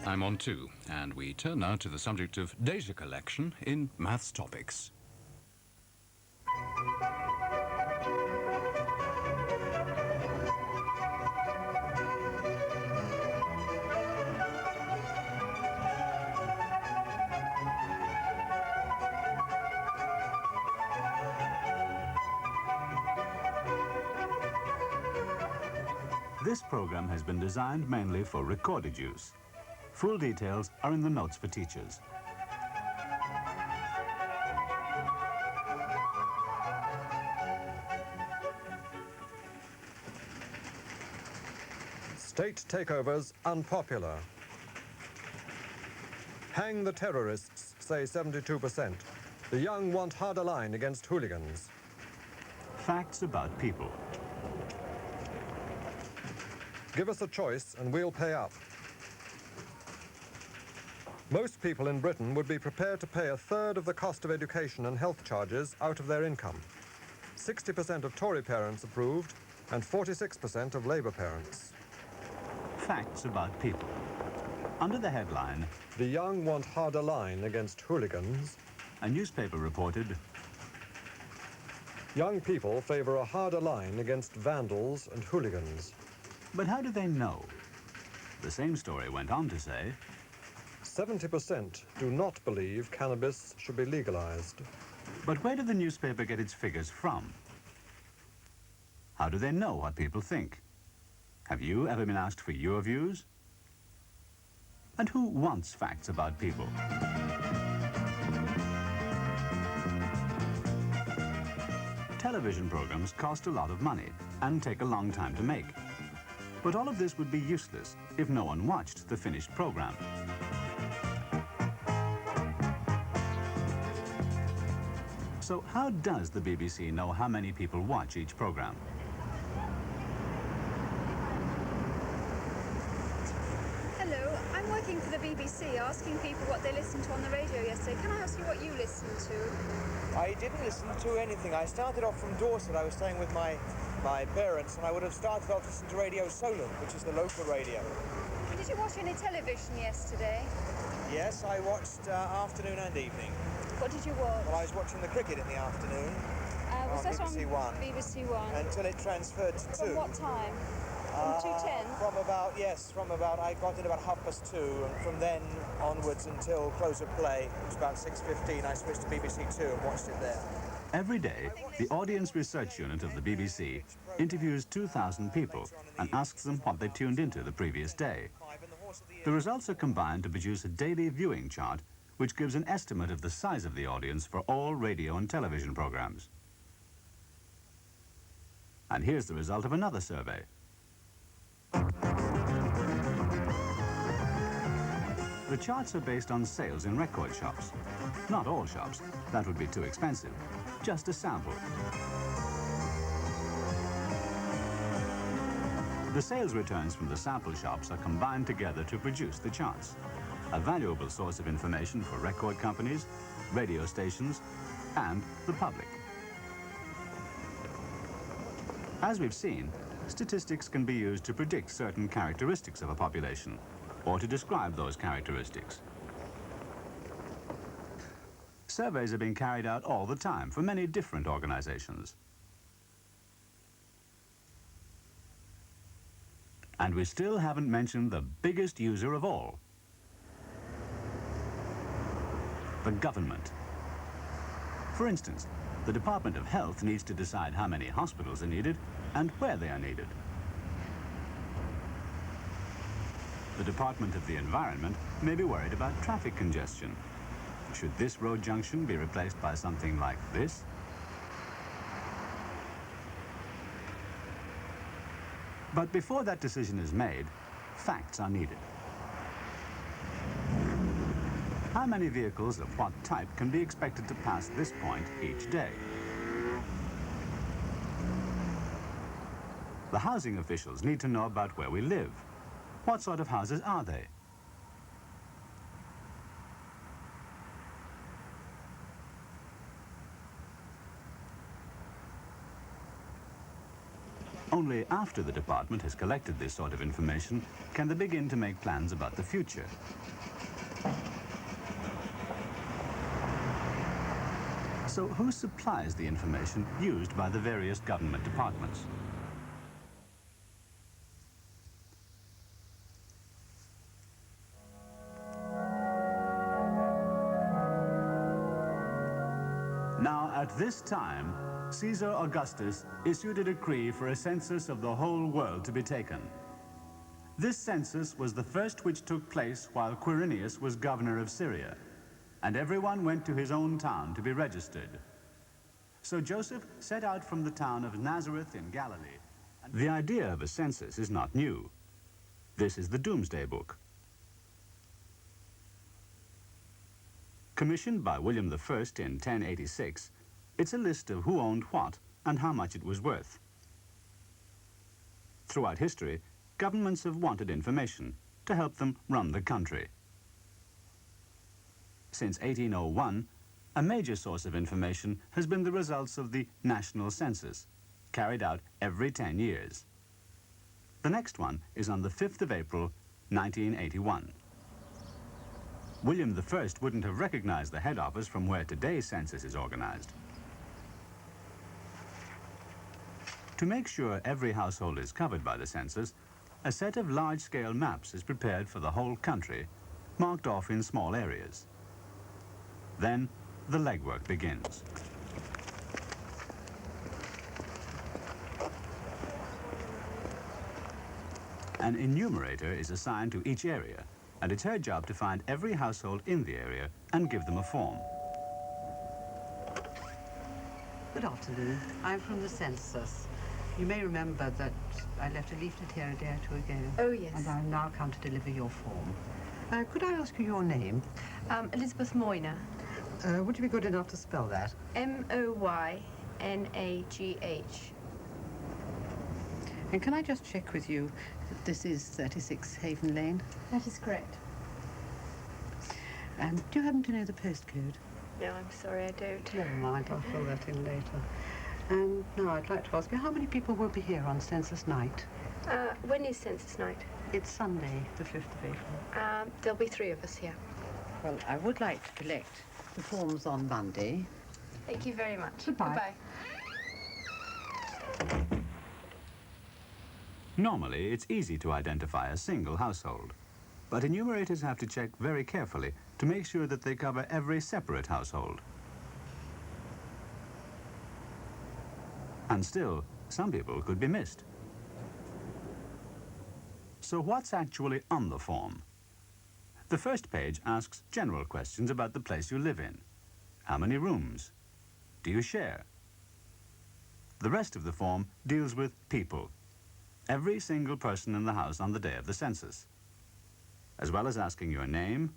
I'm on 2, and we turn now to the subject of data collection in maths topics. This program has been designed mainly for recorded use. Full details are in the notes for teachers. State takeovers unpopular. Hang the terrorists, say 72%. The young want harder line against hooligans. Facts about people. Give us a choice and we'll pay up. Most people in Britain would be prepared to pay a third of the cost of education and health charges out of their income. 60% of Tory parents approved and 46% of Labour parents. Facts about people. Under the headline, The young want harder line against hooligans, a newspaper reported, young people favour a harder line against vandals and hooligans. but how do they know? The same story went on to say, 70% do not believe cannabis should be legalized. but where did the newspaper get its figures from? How do they know what people think? Have you ever been asked for your views? And who wants facts about people? Television programs cost a lot of money and take a long time to make. But all of this would be useless if no one watched the finished program. So how does the BBC know how many people watch each program? Hello, I'm working for the BBC, asking people what they listened to on the radio yesterday. Can I ask you what you listened to? I didn't listen to anything. I started off from Dorset. I was staying with my parents, and I would have started off listening to Radio Solent, which is the local radio. Did you watch any television yesterday? Yes, I watched afternoon and evening. What did you watch? Well, I was watching the cricket in the afternoon Was that BBC One. on BBC One? Until it transferred to 2. From what time? From 2:10? From about, I got in about 2:30, and from then onwards until close of play, it was about 6:15, I switched to BBC2 and watched it there. Every day, the Audience Research Unit of the BBC interviews 2,000 people and asks them what they tuned into the previous day. The results are combined to produce a daily viewing chart which gives an estimate of the size of the audience for all radio and television programs. And here's the result of another survey. The charts are based on sales in record shops. Not all shops, that would be too expensive. Just a sample. The sales returns from the sample shops are combined together to produce the charts, a valuable source of information for record companies, radio stations, and the public. As we've seen, statistics can be used to predict certain characteristics of a population, or to describe those characteristics. Surveys are being carried out all the time for many different organizations. And we still haven't mentioned the biggest user of all, the government. For instance, the Department of Health needs to decide how many hospitals are needed and where they are needed. The Department of the Environment may be worried about traffic congestion. Should this road junction be replaced by something like this? But before that decision is made, facts are needed. How many vehicles of what type can be expected to pass this point each day? The housing officials need to know about where we live. What sort of houses are they? Only after the department has collected this sort of information can they begin to make plans about the future. So who supplies the information used by the various government departments? Now, at this time, Caesar Augustus issued a decree for a census of the whole world to be taken. This census was the first which took place while Quirinius was governor of Syria, and everyone went to his own town to be registered. So Joseph set out from the town of Nazareth in Galilee. The idea of a census is not new. This is the Doomsday Book. Commissioned by William I in 1086, it's a list of who owned what and how much it was worth. Throughout history, governments have wanted information to help them run the country. Since 1801, a major source of information has been the results of the National Census, carried out every 10 years. The next one is on the 5th of April, 1981. William I wouldn't have recognized the head office from where today's census is organized. To make sure every household is covered by the census, a set of large-scale maps is prepared for the whole country, marked off in small areas. Then, the legwork begins. An enumerator is assigned to each area, and it's her job to find every household in the area and give them a form. Good afternoon. I'm from the census. You may remember that I left a leaflet here a day or two ago. Oh, yes. And I've now come to deliver your form. Could I ask you your name? Elizabeth Moyner. Would you be good enough to spell that? Moynagh. And can I just check with you that this is 36 Haven Lane? That is correct. And do you happen to know the postcode? No, I'm sorry, I don't. Never mind, I'll fill that in later. And now I'd like to ask you, how many people will be here on census night? When is census night? It's Sunday, the 5th of April. There'll be 3 of us here. Well, I would like to collect the forms on Monday. Thank you very much. Goodbye. Goodbye. Normally, it's easy to identify a single household, but enumerators have to check very carefully to make sure that they cover every separate household. And still, some people could be missed. So what's actually on the form? The first page asks general questions about the place you live in. How many rooms? Do you share? The rest of the form deals with people. Every single person in the house on the day of the census. As well as asking your name,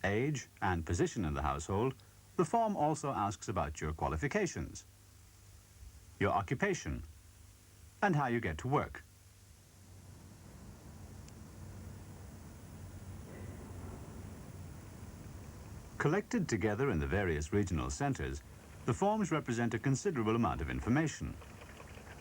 age, and position in the household, the form also asks about your qualifications, your occupation, and how you get to work. Collected together in the various regional centres, the forms represent a considerable amount of information.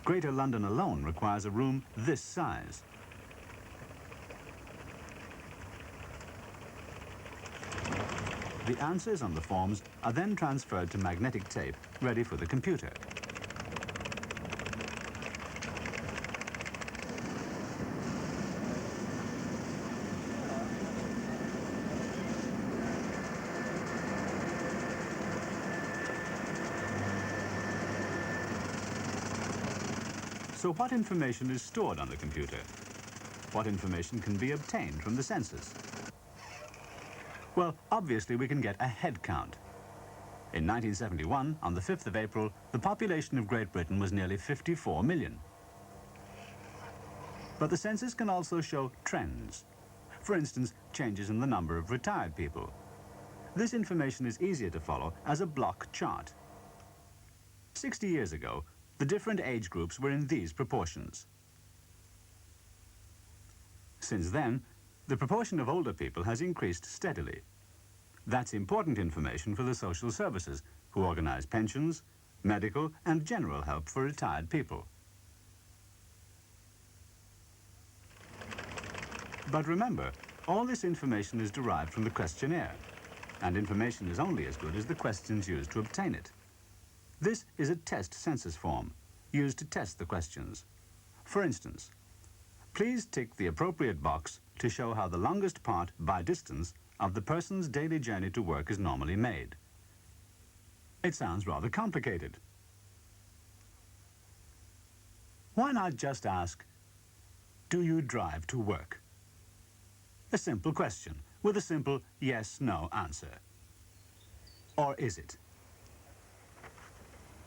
Greater London alone requires a room this size. The answers on the forms are then transferred to magnetic tape, ready for the computer. So what information is stored on the computer? What information can be obtained from the census? Well, obviously we can get a head count. In 1971, on the 5th of April, the population of Great Britain was nearly 54 million. But the census can also show trends. For instance, changes in the number of retired people. This information is easier to follow as a block chart. 60 years ago, the different age groups were in these proportions. Since then, the proportion of older people has increased steadily. That's important information for the social services, who organize pensions, medical, and general help for retired people. But remember, all this information is derived from the questionnaire, and information is only as good as the questions used to obtain it. This is a test census form, used to test the questions. For instance, please tick the appropriate box to show how the longest part by distance of the person's daily journey to work is normally made. It sounds rather complicated. Why not just ask, do you drive to work? A simple question with a simple yes-no answer. Or is it?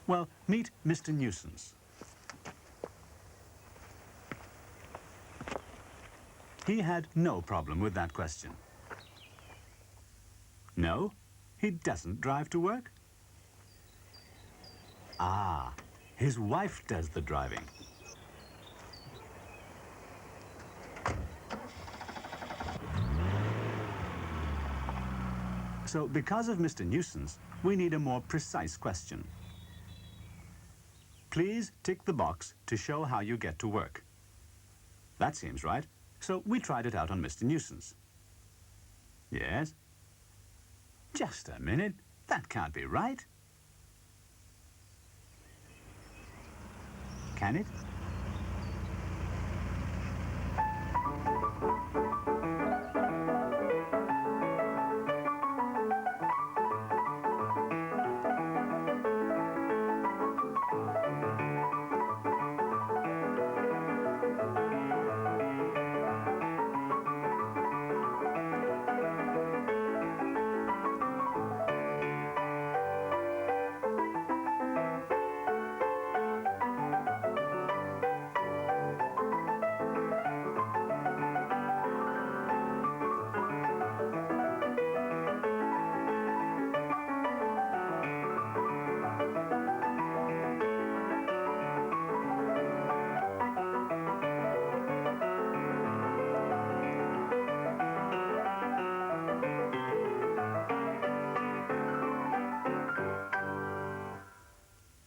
Well, meet Mr. Nuisance. He had no problem with that question. No, he doesn't drive to work? Ah, his wife does the driving. So, because of Mr. Nuisance, we need a more precise question. Please tick the box to show how you get to work. That seems right, so we tried it out on Mr. Nuisance. Yes? Just a minute, that can't be right. Can it?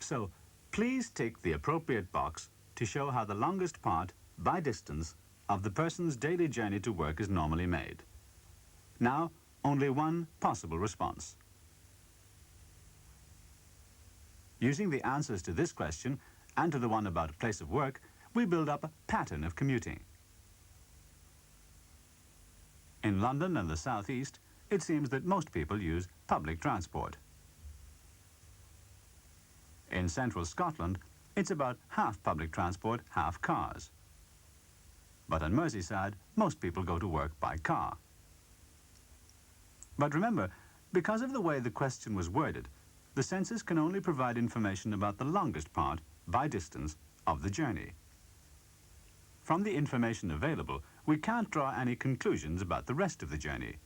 So, please tick the appropriate box to show how the longest part, by distance, of the person's daily journey to work is normally made. Now, only one possible response. Using the answers to this question and to the one about place of work, we build up a pattern of commuting. In London and the South East, it seems that most people use public transport. In central Scotland, it's about half public transport, half cars. But on Merseyside, most people go to work by car. But remember, because of the way the question was worded, the census can only provide information about the longest part, by distance, of the journey. From the information available, we can't draw any conclusions about the rest of the journey.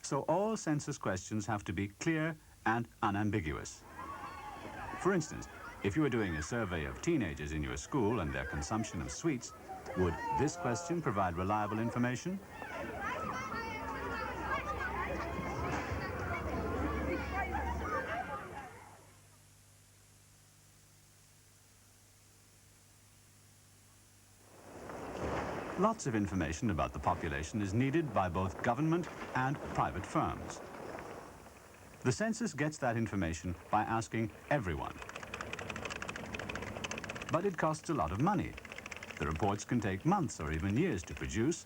So all census questions have to be clear and unambiguous. For instance, if you were doing a survey of teenagers in your school and their consumption of sweets, would this question provide reliable information? Lots of information about the population is needed by both government and private firms. The census gets that information by asking everyone. But it costs a lot of money. The reports can take months or even years to produce,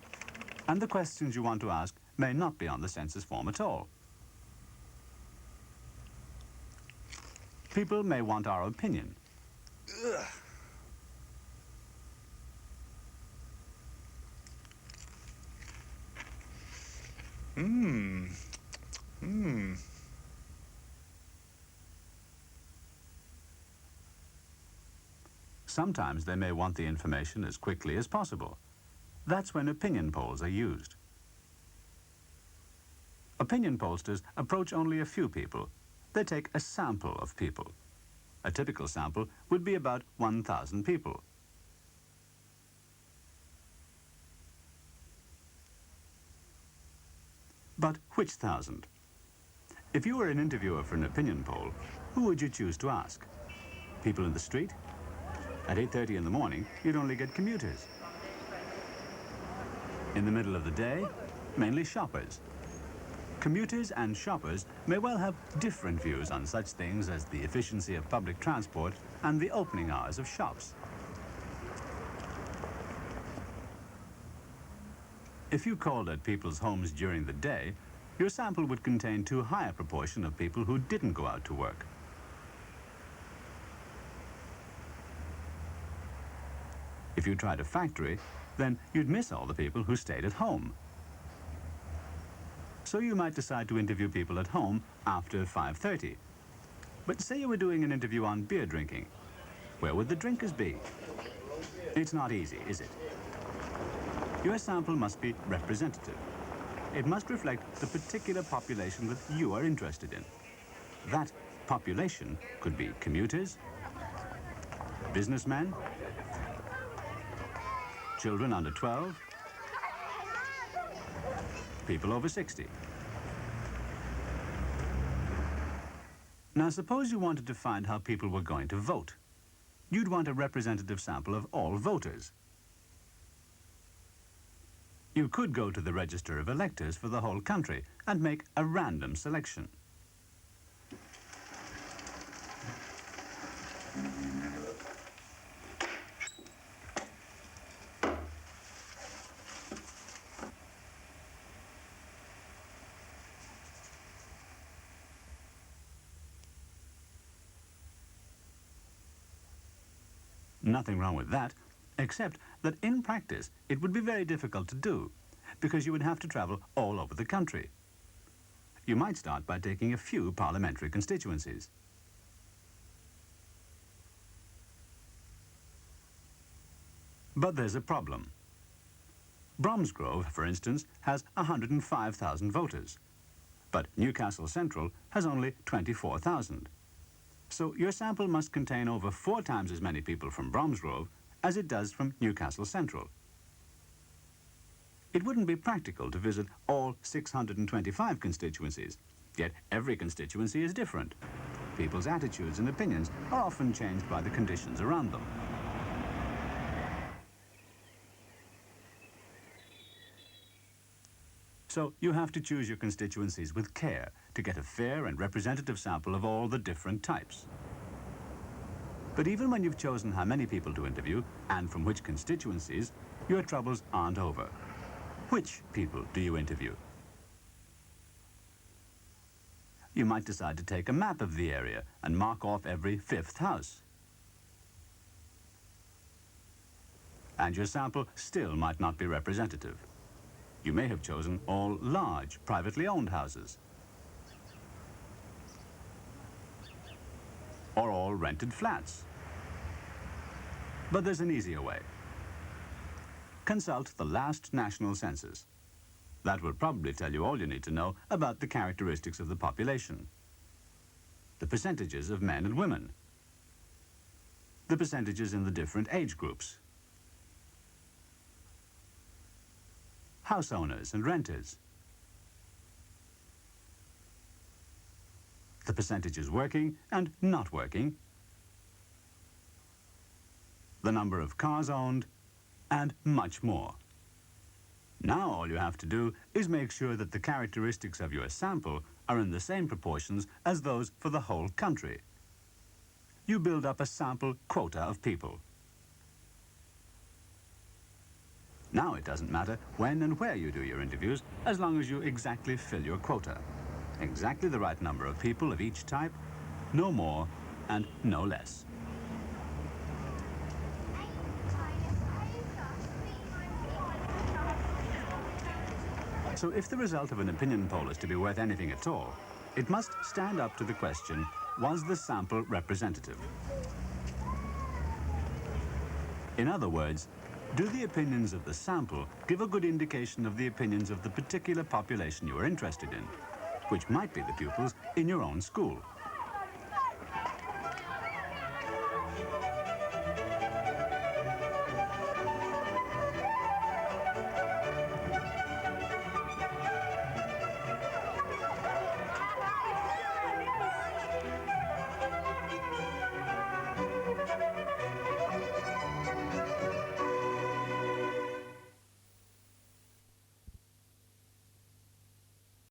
and the questions you want to ask may not be on the census form at all. People may want our opinion. Sometimes they may want the information as quickly as possible. That's when opinion polls are used. Opinion pollsters approach only a few people. They take a sample of people. A typical sample would be about 1,000 people. But which 1,000? If you were an interviewer for an opinion poll, who would you choose to ask? People in the street? At 8:30 in the morning, you'd only get commuters. In the middle of the day, mainly shoppers. Commuters and shoppers may well have different views on such things as the efficiency of public transport and the opening hours of shops. If you called at people's homes during the day, your sample would contain too high a proportion of people who didn't go out to work. If you tried a factory, then you'd miss all the people who stayed at home. So you might decide to interview people at home after 5:30. But say you were doing an interview on beer drinking. Where would the drinkers be? It's not easy, is it? Your sample must be representative. It must reflect the particular population that you are interested in. That population could be commuters, businessmen, children under 12, people over 60. Now, suppose you wanted to find how people were going to vote. You'd want a representative sample of all voters. You could go to the register of electors for the whole country and make a random selection. Nothing wrong with that, except that in practice it would be very difficult to do, because you would have to travel all over the country. You might start by taking a few parliamentary constituencies. But there's a problem. Bromsgrove, for instance, has 105,000 voters, but Newcastle Central has only 24,000. So your sample must contain over 4 times as many people from Bromsgrove as it does from Newcastle Central. It wouldn't be practical to visit all 625 constituencies, yet every constituency is different. People's attitudes and opinions are often changed by the conditions around them. So you have to choose your constituencies with care to get a fair and representative sample of all the different types. But even when you've chosen how many people to interview and from which constituencies, your troubles aren't over. Which people do you interview? You might decide to take a map of the area and mark off every 5th house. And your sample still might not be representative. You may have chosen all large, privately owned houses, or all rented flats. But there's an easier way. Consult the last national census. That will probably tell you all you need to know about the characteristics of the population. The percentages of men and women. The percentages in the different age groups. House owners and renters. The percentages working and not working. The number of cars owned, and much more. Now all you have to do is make sure that the characteristics of your sample are in the same proportions as those for the whole country. You build up a sample quota of people. Now it doesn't matter when and where you do your interviews, as long as you exactly fill your quota. Exactly the right number of people of each type, no more and no less. So if the result of an opinion poll is to be worth anything at all, it must stand up to the question, was the sample representative? In other words, do the opinions of the sample give a good indication of the opinions of the particular population you are interested in, which might be the pupils in your own school?